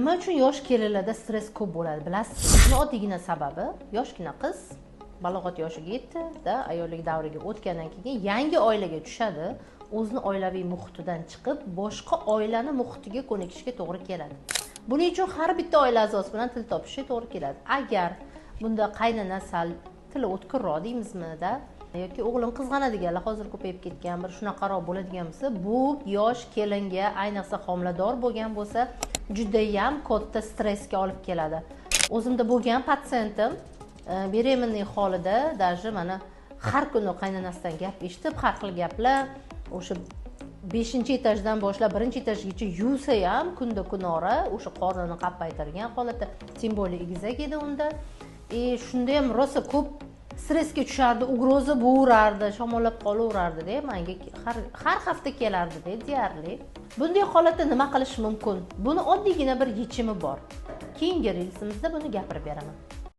Nima uchun yosh kelinlarda stress ko'p bo'ladi bilasiz? Buni oddiygina sababi yoshgina qiz balog'at yoshiga yetdi, ayollik davriga o'tgandan keyin yangi oilaga tushadi, o'zini oilaviy muhitidan chiqib, boshqa oilani muhitiga ko'nikishga to'g'ri keladi. Buning uchun har bitta oila a'zosi bilan til topishga to'g'ri keladi. Agar bunda qaynona sal tili o'tkirroq deymizmi-da, yoki o'g'lim qizg'anadiganlar hozir ko'payib ketgan, bir shunaqaroq bo'ladigan bo'lsa, bu yosh kelinga, ayniqsa homilador bo'lgan bo'lsa, juda ham katta stressga olib keladi. O'zimda bo'lgan patsientim beremenlik holida даже mana har kuni qaynonasidan gap eshitib, har xil gaplar, o'sha 5-etajdan boshlab 1-etajgacha yuvsa ham kunda kunora o'sha qornini qappaytirgan holatda, tim bolli egizak edi unda. Shunda ham rosa ko'p stressga tushardi, ugroza bo'rardi, shamollab qolaverardi-da, menga har hafta kelardi-da deyarli. Bunday holatda nima qilish mumkin? Buni oddiygina bir yechimi bor. Keyingi reelsimizda buni gapirib beraman.